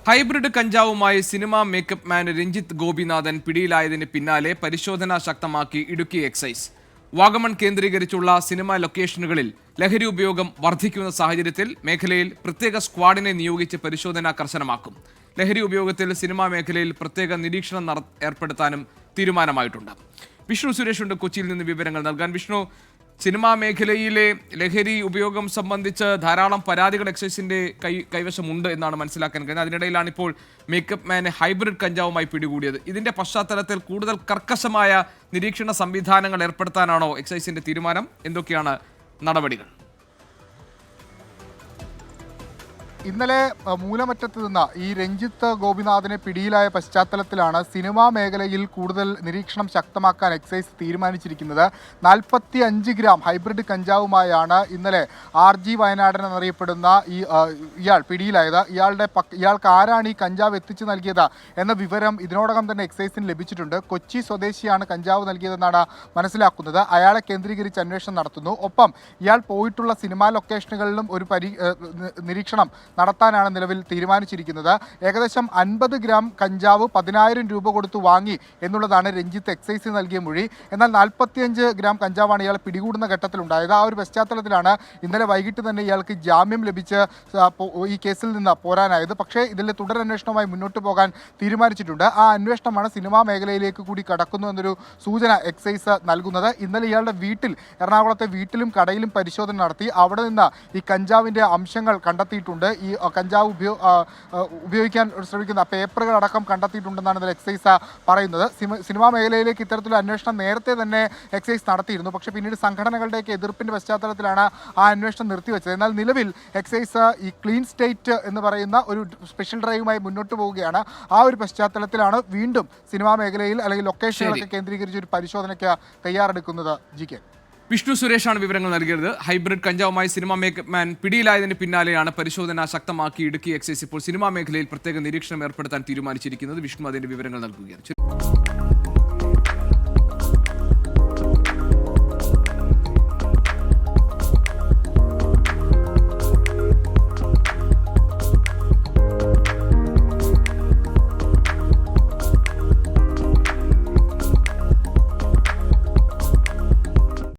Hybrid കഞ്ചാവുമായി cinema makeup man Ranjith Gopinathan പിടിയിലായതിന് പിന്നാലെ പരിശോധന ശക്തമാക്കി ഇടുക്കി എക്സൈസ്. വാഗമൺ കേന്ദ്രീകരിച്ചുള്ള സിനിമാ ലൊക്കേഷനുകളിൽ ലഹരി ഉപയോഗം വർദ്ധിക്കുന്ന സാഹചര്യത്തിൽ മേഖലയിൽ പ്രത്യേക സ്ക്വാഡിനെ നിയോഗിച്ച് പരിശോധന കർശനമാക്കും. ലഹരി ഉപയോഗത്തിൽ സിനിമാ മേഖലയിൽ പ്രത്യേക നിരീക്ഷണം ഏർപ്പെടുത്താനും തീരുമാനമായിട്ടുണ്ട്. വിഷ്ണു സുരേഷ് ഉണ്ട് കൊച്ചിയിൽ നിന്ന് വിവരങ്ങൾ നൽകാൻ. വിഷ്ണു, സിനിമാ മേഖലയിലെ ലഹരി ഉപയോഗം സംബന്ധിച്ച് ധാരാളം പരാതികൾ എക്സൈസിന്റെ കൈവശമുണ്ട് എന്നാണ് മനസ്സിലാക്കാൻ കഴിയുന്നത്. അതിനിടയിലാണ് ഇപ്പോൾ മേക്കപ്പ് മാനെ ഹൈബ്രിഡ് കഞ്ചാവുമായി പിടികൂടിയത്. ഇതിന്റെ പശ്ചാത്തലത്തിൽ കൂടുതൽ കർക്കശമായ നിരീക്ഷണ സംവിധാനങ്ങൾ ഏർപ്പെടുത്താനാണോ എക്സൈസിന്റെ തീരുമാനം? എന്തൊക്കെയാണ് നടപടികൾ? ഇന്നലെ മൂലമറ്റത്ത് നിന്ന് ഈ രഞ്ജിത്ത് ഗോപിനാഥിനെ പിടിയിലായ പശ്ചാത്തലത്തിലാണ് സിനിമാ മേഖലയിൽ കൂടുതൽ നിരീക്ഷണം ശക്തമാക്കാൻ എക്സൈസ് തീരുമാനിച്ചിരിക്കുന്നത്. 45 ഗ്രാം ഹൈബ്രിഡ് കഞ്ചാവുമായാണ് ഇന്നലെ RG വയനാടൻ എന്നറിയപ്പെടുന്ന ഇയാൾ പിടിയിലായത്. ഇയാൾക്ക് ആരാണ് ഈ കഞ്ചാവ് എത്തിച്ചു നൽകിയത് എന്ന വിവരം ഇതിനോടകം തന്നെ എക്സൈസിന് ലഭിച്ചിട്ടുണ്ട്. കൊച്ചി സ്വദേശിയാണ് കഞ്ചാവ് നൽകിയതെന്നാണ് മനസ്സിലാക്കുന്നത്. അയാളെ കേന്ദ്രീകരിച്ച് അന്വേഷണം നടത്തുന്നു. ഒപ്പം ഇയാൾ പോയിട്ടുള്ള സിനിമാ ലൊക്കേഷനുകളിലും ഒരു നിരീക്ഷണം നടത്താനാണ് നിലവിൽ തീരുമാനിച്ചിരിക്കുന്നത്. ഏകദേശം 50 ഗ്രാം കഞ്ചാവ് 10,000 രൂപ കൊടുത്തു വാങ്ങി എന്നുള്ളതാണ് രഞ്ജിത്ത് എക്സൈസിന് നൽകിയ മൊഴി. എന്നാൽ 45 ഗ്രാം കഞ്ചാവാണ് ഇയാൾ പിടികൂടുന്ന ഘട്ടത്തിലുണ്ടായത്. ആ ഒരു പശ്ചാത്തലത്തിലാണ് ഇന്നലെ വൈകിട്ട് തന്നെ ഇയാൾക്ക് ജാമ്യം ലഭിച്ച് ഈ കേസിൽ നിന്ന് പോരാനായത്. പക്ഷേ ഇതിൽ തുടരന്വേഷണവുമായി മുന്നോട്ട് പോകാൻ തീരുമാനിച്ചിട്ടുണ്ട്. ആ അന്വേഷണമാണ് സിനിമാ മേഖലയിലേക്ക് കൂടി കടക്കുന്നു എന്നൊരു സൂചന എക്സൈസ് നൽകുന്നത്. ഇന്നലെ ഇയാളുടെ വീട്ടിൽ, എറണാകുളത്തെ വീട്ടിലും കടയിലും പരിശോധന നടത്തി. അവിടെ നിന്ന് ഈ കഞ്ചാവിൻ്റെ അംശങ്ങൾ കണ്ടെത്തിയിട്ടുണ്ട്. ഈ കഞ്ചാവ് ഉപയോഗിക്കാൻ ശ്രമിക്കുന്ന പേപ്പറുകൾ അടക്കം കണ്ടെത്തിയിട്ടുണ്ടെന്നാണ് ഇതിൽ എക്സൈസ് പറയുന്നത്. സിനിമാ മേഖലയിലേക്ക് ഇത്തരത്തിലുള്ള അന്വേഷണം നേരത്തെ തന്നെ എക്സൈസ് നടത്തിയിരുന്നു. പക്ഷേ പിന്നീട് സംഘടനകളുടെയൊക്കെ എതിർപ്പിൻ്റെ പശ്ചാത്തലത്തിലാണ് ആ അന്വേഷണം നിർത്തിവെച്ചത്. എന്നാൽ നിലവിൽ എക്സൈസ് ഈ ക്ലീൻ സ്റ്റേറ്റ് എന്ന് പറയുന്ന ഒരു സ്പെഷ്യൽ ഡ്രൈവുമായി മുന്നോട്ട് പോവുകയാണ്. ആ ഒരു പശ്ചാത്തലത്തിലാണ് വീണ്ടും സിനിമാ മേഖലയിൽ അല്ലെങ്കിൽ ലൊക്കേഷനുകളൊക്കെ കേന്ദ്രീകരിച്ച് ഒരു പരിശോധനയ്ക്ക് തയ്യാറെടുക്കുന്നത്. GK വിഷ്ണു സുരേഷാണ് വിവരങ്ങൾ നൽകിയത്. ഹൈബ്രിഡ് കഞ്ചാവുമായി സിനിമാ മേക്കപ്പ് മാൻ പിടിയിലായതിന് പിന്നാലെയാണ് പരിശോധന ശക്തമാക്കി ഇടുക്കി എക്സൈസ് ഇപ്പോൾ സിനിമാ മേഖലയിൽ പ്രത്യേക നിരീക്ഷണം ഏർപ്പെടുത്താൻ തീരുമാനിച്ചിരിക്കുന്നത്. വിഷ്ണു അതിന്റെ വിവരങ്ങൾ നൽകുകയാണ്.